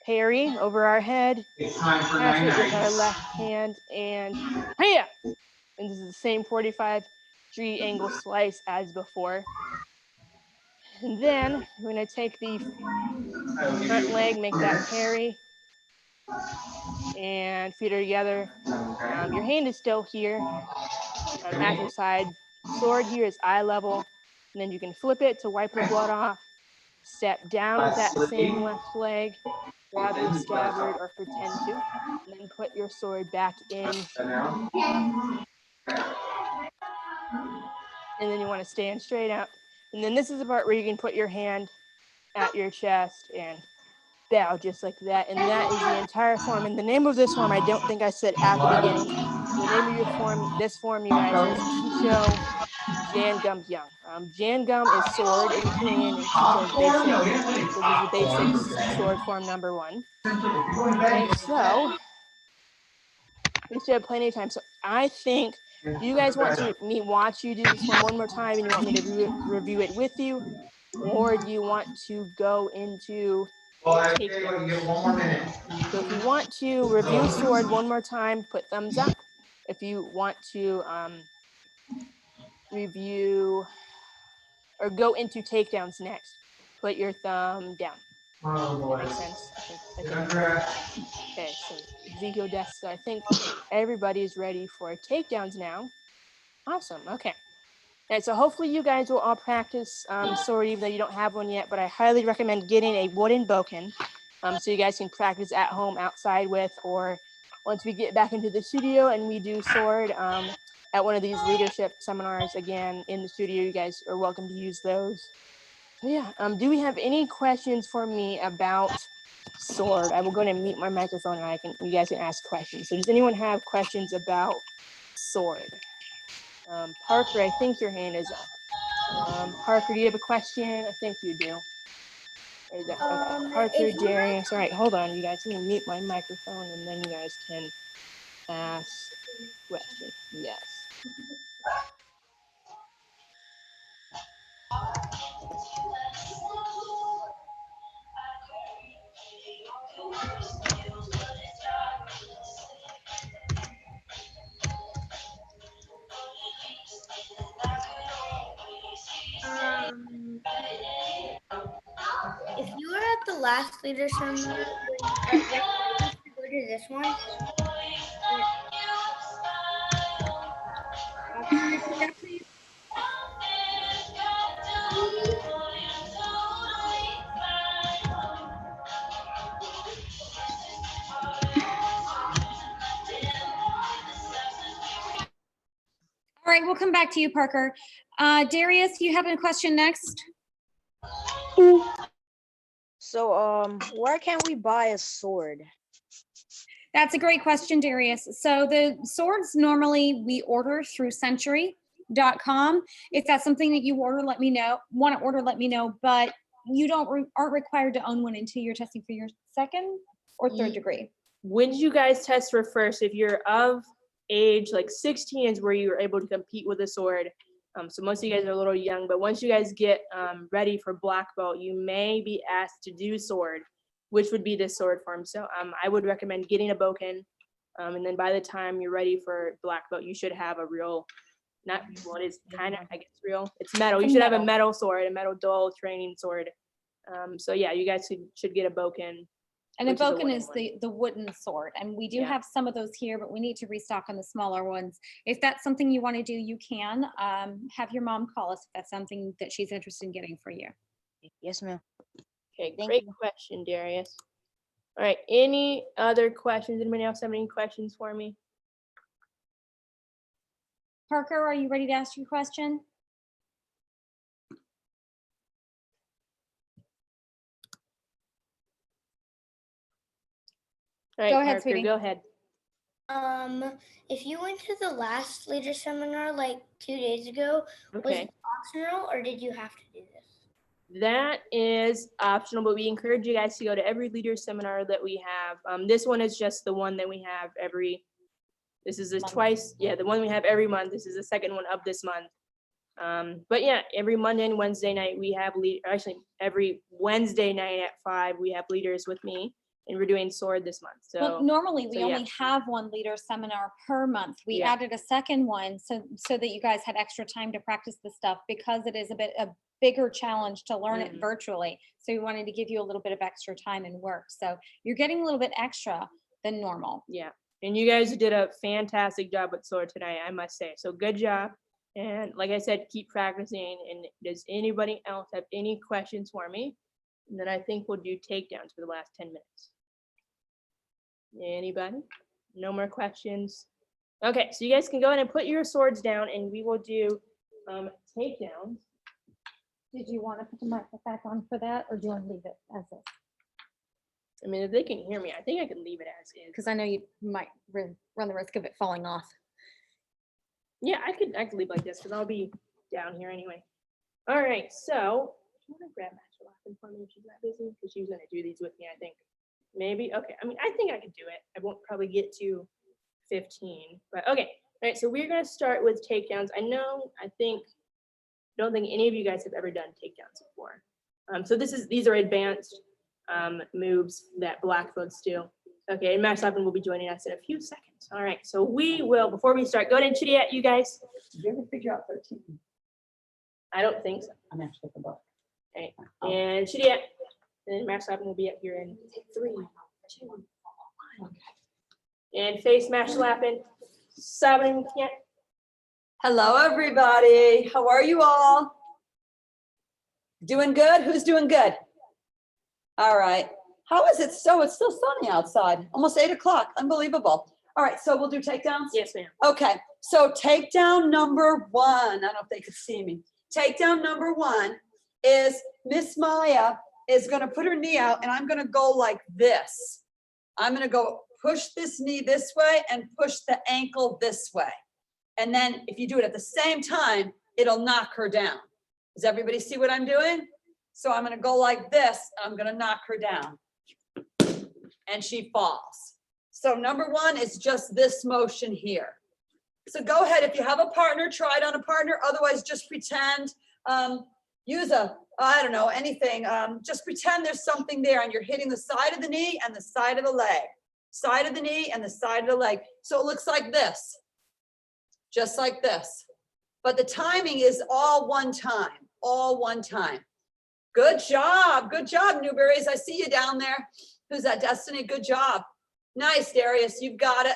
parry over our head, catch it with our left hand, and hiya! And this is the same 45-degree angle slice as before. And then we're gonna take the front leg, make that parry, and feet are together. Your hand is still here at your side. Sword here is eye level, and then you can flip it to wipe the blood off. Step down with that same left leg, grab your scabbard or pretend to, and then put your sword back in. And then you want to stand straight up. And then this is the part where you can put your hand at your chest and bow just like that. And that is the entire form. And the name of this form, I don't think I said at the beginning. The name of your form, this form, you guys, is Chicho Jangum-Young. Jangum is sword in Korean, and Chicho is basic. So this is the basic sword form number 1. Okay, so we still have plenty of time. So I think, do you guys want to me watch you do this one more time, and you want me to review it with you, or do you want to go into takedown? You get 1 more minute. So if you want to review sword one more time, put thumbs up. If you want to review or go into takedowns next, put your thumb down. Oh, That makes sense. I think. Okay, so Ezekiel Desk. So I think everybody's ready for takedowns now. Awesome. Okay. All right, so hopefully you guys will all practice sword, even though you don't have one yet. But I highly recommend getting a wooden bokken, so you guys can practice at home, outside with, or once we get back into the studio and we do sword at one of these leadership seminars again in the studio, you guys are welcome to use those. So yeah, do we have any questions for me about sword? I will go ahead and mute my microphone and you guys can ask questions. So does anyone have questions about sword? Parker, I think your hand is up. Parker, do you have a question? I think you do. Okay. Parker, Darius. All right, hold on, you guys. Let me mute my microphone and then you guys can ask questions. Yes. If you were at the last leader seminar, when you used to go to this one, can you repeat that, please? All right, we'll come back to you, Parker. Darius, you have a question next? So, where can we buy a sword? That's a great question, Darius. So the swords normally we order through Century.com. If that's something that you order, let me know. Want to order, let me know. But you aren't required to own one until you're testing for your 2nd or 3rd degree. When did you guys test for first? If you're of age, like 16 is where you are able to compete with a sword. So most of you guys are a little young, but once you guys get ready for black belt, you may be asked to do sword, which would be this sword form. So I would recommend getting a bokken, and then by the time you're ready for black belt, you should have a real, not what is kind of, I guess, real. It's metal. You should have a metal sword, a metal dull training sword. So yeah, you guys should get a bokken. And a bokken is the wooden sword. And we do have some of those here, but we need to restock on the smaller ones. If that's something you want to do, you can have your mom call us if that's something that she's interested in getting for you. Yes, ma'am. Okay, great question, Darius. All right, any other questions? Anybody else have any questions for me? Parker, are you ready to ask your question? All right, Go ahead, Parker, sweetie. go ahead. If you went to the last leader seminar like 2 days ago, was Okay. it optional or did you have to do this? That is optional, but we encourage you guys to go to every leader seminar that we have. This one is just the one that we have this is Month. twice, yeah, the one we have every month. This is the second one of this month. But yeah, every Monday and Wednesday night we have actually every Wednesday night at 5 we have leaders with me, and we're doing sword this month. Well, So normally we so, yeah. only have one leader seminar per month. We Yeah. added a second one so that you guys had extra time to practice the stuff because it is a bigger challenge to learn it Mhm. virtually. So we wanted to give you a little bit of extra time and work. So you're getting a little bit extra than normal. yeah, and you guys did a fantastic job with sword tonight, I must say. So good job. And like I said, keep practicing. And does anybody else have any questions for me? And then I think we'll do takedowns for the last 10 minutes. Anybody? No more questions? Okay, so you guys can go ahead and put your swords down and we will do takedowns. Did you want to put the mic back on for that or do you want to leave it as is? I mean, if they can hear me, I think I can leave it as is. Because I know you might run the risk of it falling off. Yeah, I could leave like this because I'll be down here anyway. All right, so do you want to grab Master Laughing for me if she's not busy? Because she was gonna do these with me, I think. Maybe, okay. I mean, I think I could do it. I won't probably get to 15, but okay. All right, so we're gonna start with takedowns. Don't think any of you guys have ever done takedowns before. So these are advanced moves that black folks do. Okay, and Max Lappin will be joining us in a few seconds. All right, so we will, before we start, go ahead and chitty at you guys. Did you ever figure out 13? I don't think so. I'm actually at the book. Okay, and chitty at, and Max Lappin will be up here in 3, 2, 1. And face Max Lappin. 7, yeah. Hello, everybody. How are you all? Doing good? Who's doing good? All right. How is it? It's still sunny outside. Almost 8 o'clock. Unbelievable. All right. So we'll do takedowns? Yes, ma'am. Okay. So takedown number 1. I don't know if they could see me. Takedown number 1 is Miss Maya is going to put her knee out and I'm going to go like this. I'm going to go push this knee this way and push the ankle this way. And then if you do it at the same time, it'll knock her down. Does everybody see what I'm doing? So I'm going to go like this. I'm going to knock her down. And she falls. So number 1 is just this motion here. So go ahead. If you have a partner, try it on a partner. Otherwise, just pretend. Use I don't know, anything. Just pretend there's something there and you're hitting the side of the knee and the side of the leg. Side of the knee and the side of the leg. So it looks like this. Just like this. But the timing is all one time. All one time. Good job. Good job, Newberries. I see you down there. Who's that, Destiny? Good job. Nice, Darius. You got it.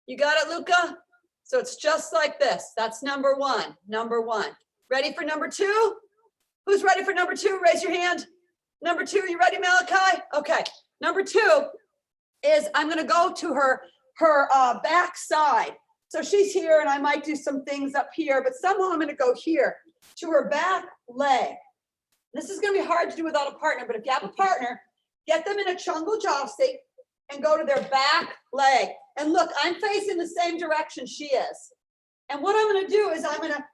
You got it, Luca? So it's just like this. That's number 1. Number 1. Ready for number 2? Who's ready for number 2? Raise your hand. Number 2, you ready, Malachi? Okay. Number 2 is I'm going to go to her back side. So she's here and I might do some things up here, but somehow I'm going to go here to her back leg. This is going to be hard to do without a partner, but if you have a partner, get them in a chungal jossi and go to their back leg. And look, I'm facing the same direction she is. And what I'm going to do is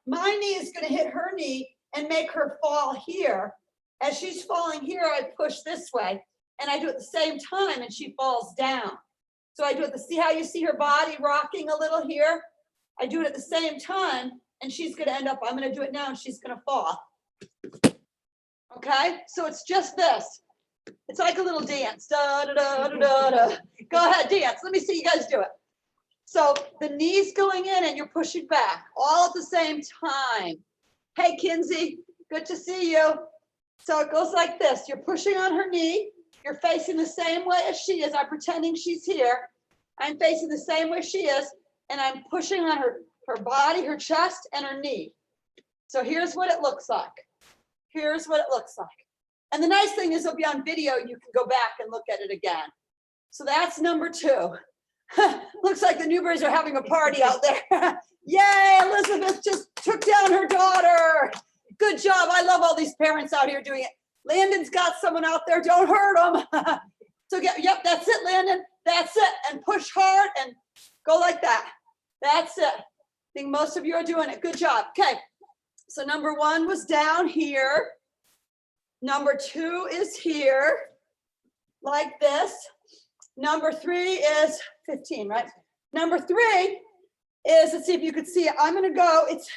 my knee is going to hit her knee and make her fall here. As she's falling here, I push this way and I do it at the same time and she falls down. So I do it, see how you see her body rocking a little here? I do it at the same time and she's going to end up, I'm going to do it now and she's going to fall. Okay, so it's just this. It's like a little dance. Da, da, da, da, da, da. Go ahead, dance. Let me see you guys do it. So the knee's going in and you're pushing back all at the same time. Hey, Kinsey, good to see you. So it goes like this. You're pushing on her knee. You're facing the same way as she is. I'm pretending she's here. I'm facing the same way she is. And I'm pushing on her body, her chest, and her knee. So here's what it looks like. Here's what it looks like. And the nice thing is it'll be on video. You can go back and look at it again. So that's number 2. Looks like the Newberries are having a party out there. Yay, Elizabeth just took down her daughter. Good job. I love all these parents out here doing it. Landon's got someone out there. Don't hurt them. So yep, that's it, Landon. That's it. And push hard and go like that. That's it. I think most of you are doing it. Good job. Okay. So number 1 was down here. Number 2 is here, like this. Number 3 is 15, right? Number 3 is, let's see if you could see it. I'm going to go, it's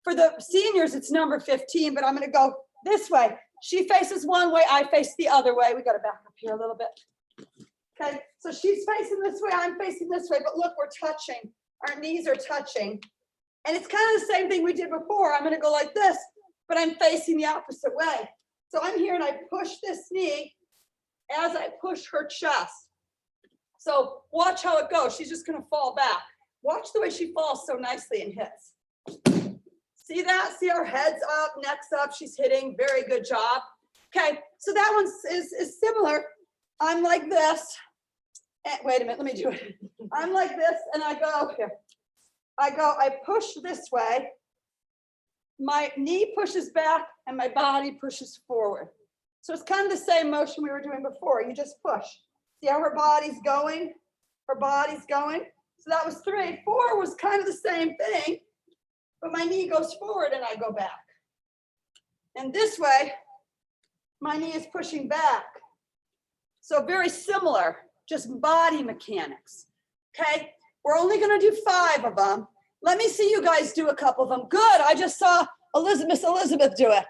for the seniors, it's number 15, but I'm going to go this way. She faces one way, I face the other way. We got to back up here a little bit. Okay, so she's facing this way, I'm facing this way, but look, we're touching. Our knees are touching. And it's kind of the same thing we did before. I'm going to go like this, but I'm facing the opposite way. So I'm here and I push this knee as I push her chest. So watch how it goes. She's just going to fall back. Watch the way she falls so nicely and hits. See that? See our heads up, necks up. She's hitting. Very good job. Okay, so that one is similar. I'm like this. Wait a minute, let me do it. I'm like this and I go here. I push this way. My knee pushes back and my body pushes forward. So it's kind of the same motion we were doing before. You just push. See how her body's going? Her body's going. So that was 3. 4 was kind of the same thing, but my knee goes forward and I go back. And this way, my knee is pushing back. So very similar, just body mechanics. Okay, we're only going to do 5 of them. Let me see you guys do a couple of them. Good, I just saw Elizabeth do it.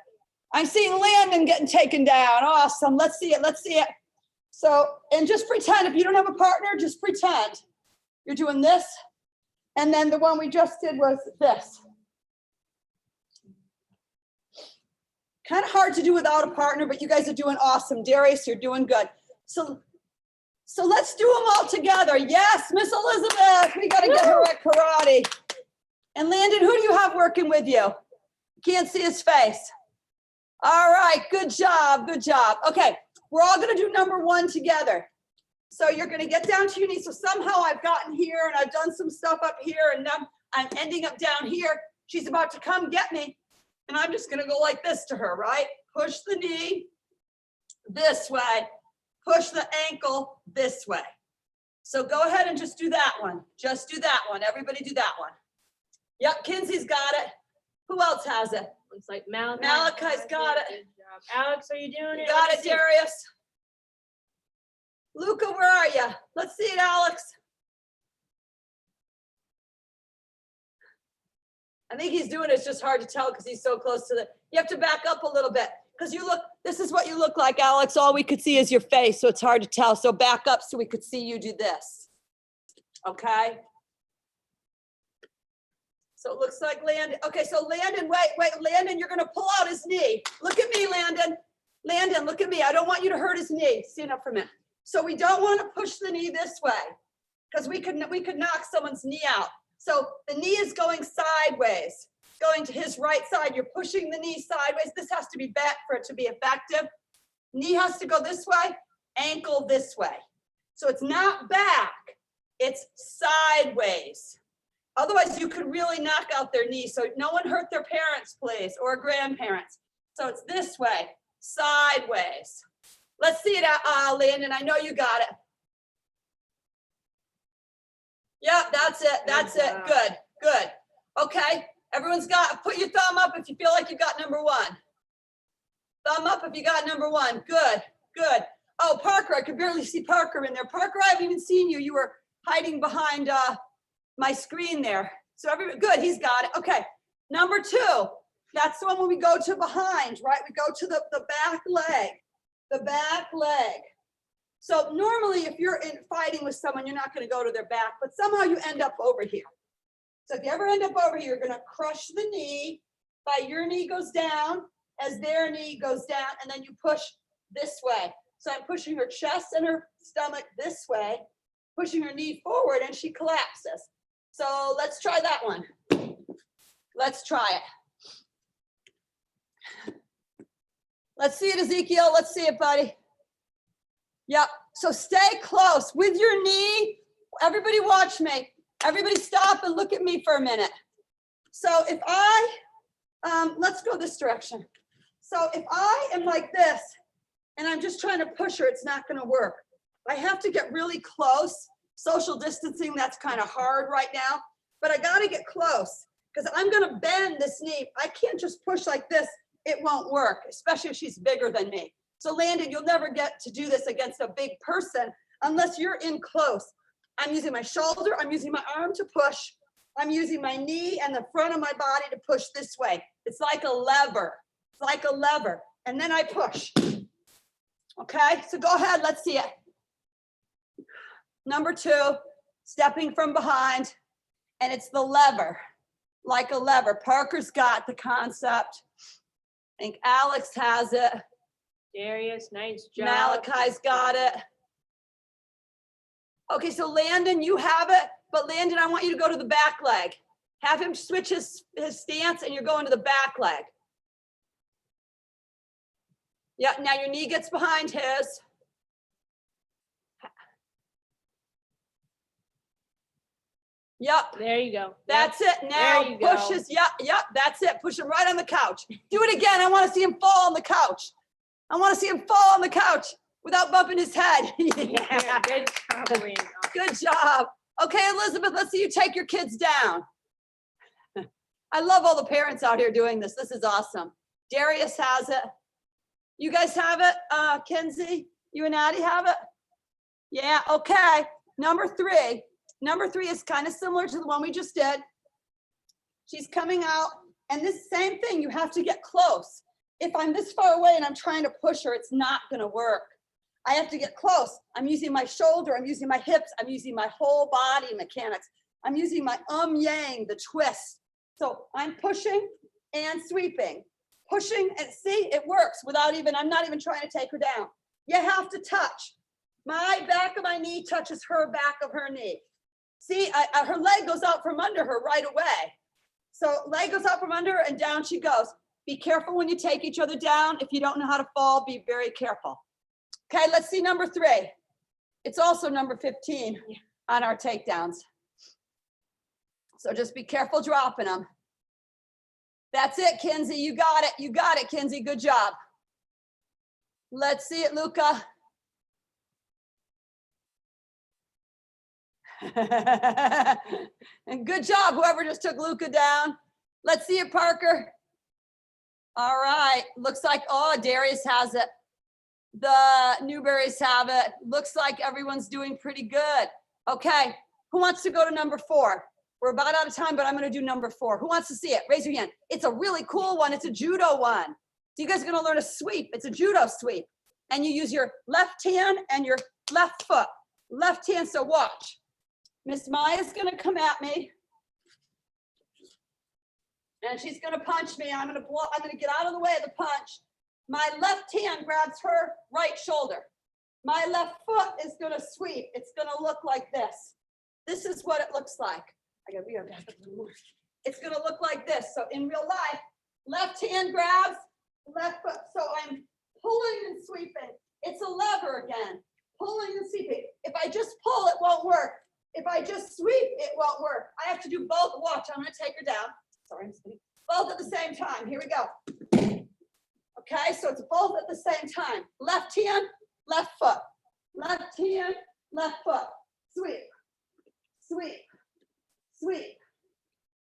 I'm seeing Landon getting taken down. Awesome, let's see it, let's see it. So, and just pretend, if you don't have a partner, just pretend. You're doing this, and then the one we just did was this. Kind of hard to do without a partner, but you guys are doing awesome. Darius, you're doing good. So let's do them all together. Yes, Miss Elizabeth, we got to get her at karate. And Landon, who do you have working with you? Can't see his face. All right, good job, good job. Okay, we're all going to do number 1 together. So you're going to get down to your knees. So somehow I've gotten here and I've done some stuff up here and now I'm ending up down here. She's about to come get me. And I'm just going to go like this to her, right? Push the knee this way. Push the ankle this way. So go ahead and just do that one. Just do that one. Everybody do that one. Yep, Kinsey's got it. Who else has it? Looks like Malachi. Malachi's got it. Good job. Alex, are you doing You it? got Let it, me see. Darius. Luca, where are you? Let's see it, Alex. I think he's doing it. It's just hard to tell because he's so close to the, you have to back up a little bit because you look, this is what you look like, Alex. All we could see is your face, so it's hard to tell. So back up so we could see you do this. Okay. So it looks like Landon. Okay, so Landon, wait, Landon, you're going to pull out his knee. Look at me, Landon. Landon, look at me. I don't want you to hurt his knee. Stand up for a minute. So we don't want to push the knee this way because we could knock someone's knee out. So the knee is going sideways, going to his right side. You're pushing the knee sideways. This has to be back for it to be effective. Knee has to go this way, ankle this way. So it's not back, it's sideways. Otherwise, you could really knock out their knee. So no one hurt their parents, please, or grandparents. So it's this way, sideways. Let's see it, Landon. I know you got it. Yep, that's it. That's it. Good, good. Okay, everyone's got, put your thumb up if you feel like you got number 1. Thumb up if you got number 1. Good, good. Oh, Parker, I could barely see Parker in there. Parker, I haven't even seen you. You were hiding behind my screen there. So good, he's got it. Okay, number 2. That's the one when we go to behind, right? We go to the back leg, the back leg. So normally if you're in fighting with someone, you're not going to go to their back, but somehow you end up over here. So if you ever end up over here, you're going to crush the knee by your knee goes down as their knee goes down, and then you push this way. So I'm pushing her chest and her stomach this way, pushing her knee forward, and she collapses. So let's try that one. Let's try it. Let's see it, Ezekiel. Let's see it, buddy. Yep. So stay close with your knee everybody watch me. Everybody stop and look at me for a minute. So if I, let's go this direction. So if I am like this and I'm just trying to push her, it's not gonna work. I have to get really close. Social distancing, that's kind of hard right now, but I gotta get close because I'm gonna bend this knee. I can't just push like this. It won't work, especially if she's bigger than me. So Landon, you'll never get to do this against a big person unless you're in close. I'm using my shoulder, I'm using my arm to push. I'm using my knee and the front of my body to push this way. It's like a lever. It's like a lever. And then I push. Okay, so go ahead, let's see it. Number 2, stepping from behind, and it's the lever, like a lever. Parker's got the concept. I think Alex has it. Darius, nice job. Malachi's got it. Okay, so Landon, you have it, but Landon, I want you to go to the back leg. Have him switch his stance and you're going to the back leg. Yeah, now your knee gets behind his. Yep, There you go. that's it. Now There you go. push his, yep, that's it. Push him right on the couch. Do it again. I want to see him fall on the couch. I want to see him fall on the couch without bumping his head. Yeah, good job, Landon. Good job. Okay, Elizabeth, let's see you take your kids down. I love all the parents out here doing this. This is awesome. Darius has it. You guys have it? Kenzie, you and Addie have it? Yeah, okay. Number 3. Number 3 is kind of similar to the one we just did. She's coming out, and this same thing, you have to get close. If I'm this far away and I'm trying to push her, it's not gonna work. I have to get close. I'm using my shoulder, I'm using my hips, I'm using my whole body mechanics. I'm using my yang, the twist. So I'm pushing and sweeping, pushing, and see, it works without even, I'm not even trying to take her down. You have to touch. My back of my knee touches her back of her knee. See, her leg goes out from under her right away. So leg goes out from under her and down she goes. Be careful when you take each other down. If you don't know how to fall, be very careful. Okay, let's see number 3. It's also number 15 on our takedowns. So just be careful dropping them. That's it, Kinsey. You got it. You got it, Kinsey. Good job. Let's see it, Luca. And good job, whoever just took Luca down. Let's see it, Parker. All right. Looks like, oh, Darius has it. The Newberries have it. Looks like everyone's doing pretty good. Okay. Who wants to go to number 4? We're about out of time, but I'm going to do number 4. Who wants to see it? Raise your hand. It's a really cool one. It's a judo one. So you guys are going to learn a sweep. It's a judo sweep. And you use your left hand and your left foot. Left hand, so watch. Miss Maya's going to come at me. And she's going to punch me. I'm going to get out of the way of the punch. My left hand grabs her right shoulder. My left foot is going to sweep. It's going to look like this. This is what it looks like. I got to back up a little more. It's going to look like this. So in real life, left hand grabs, left foot. So I'm pulling and sweeping. It's a lever again. Pulling and sweeping. If I just pull, it won't work. If I just sweep, it won't work. I have to do both. Watch, I'm going to take her down. Sorry, I'm spinning. Both at the same time. Here we go. Okay, so it's both at the same time. Left hand, left foot. Left hand, left foot. Sweep, sweep, sweep,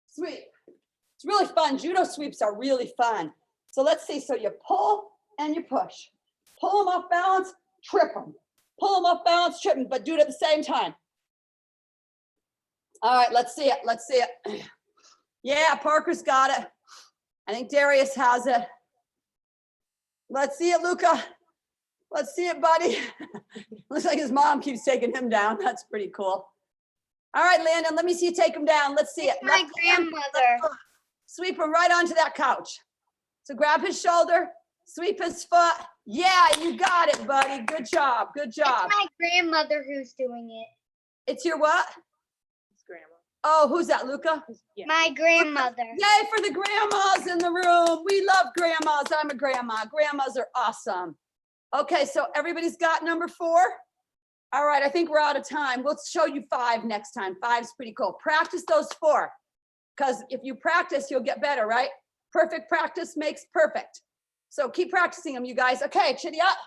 sweep. It's really fun. Judo sweeps are really fun. So let's see. So you pull and you push. Pull them off balance, trip them. Pull them off balance, trip them, but do it at the same time. All right, let's see it. Let's see it. Yeah, Parker's got it. I think Darius has it. Let's see it, Luca. Let's see it, buddy. Looks like his mom keeps taking him down. That's pretty cool. All right, Landon, let me see you take him down. Let's see it. My Left hand, grandmother. left foot. Sweep him right onto that couch. So grab his shoulder, sweep his foot. Yeah, you got it, buddy. Good job. Good job. It's my grandmother who's doing it. It's your what? It's grandma. Oh, who's that, Luca? Yeah. My grandmother. Yay for the grandmas in the room. We love grandmas. I'm a grandma. Grandmas are awesome. Okay, so everybody's got number 4? All right, I think we're out of time. We'll show you 5 next time. 5's pretty cool. Practice those 4, because if you practice, you'll get better, right? Perfect practice makes perfect. So keep practicing them, you guys. Okay, chitty up.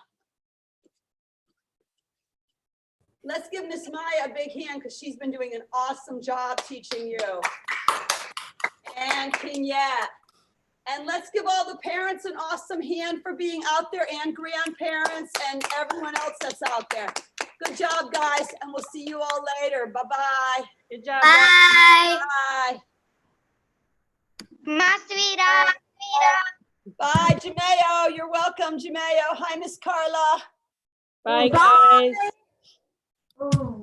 Let's give Miss Maya a big hand because she's been doing an awesome job teaching you. And Kenyette. And let's give all the parents an awesome hand for being out there, and grandparents and everyone else that's out there. Good job, guys, and we'll see you all later. Bye-bye. Good job. guys. Bye. Bye. Más vida. Bye, Jameo. You're welcome, Jameo. Hi, Miss Carla. Bye, guys. Oh.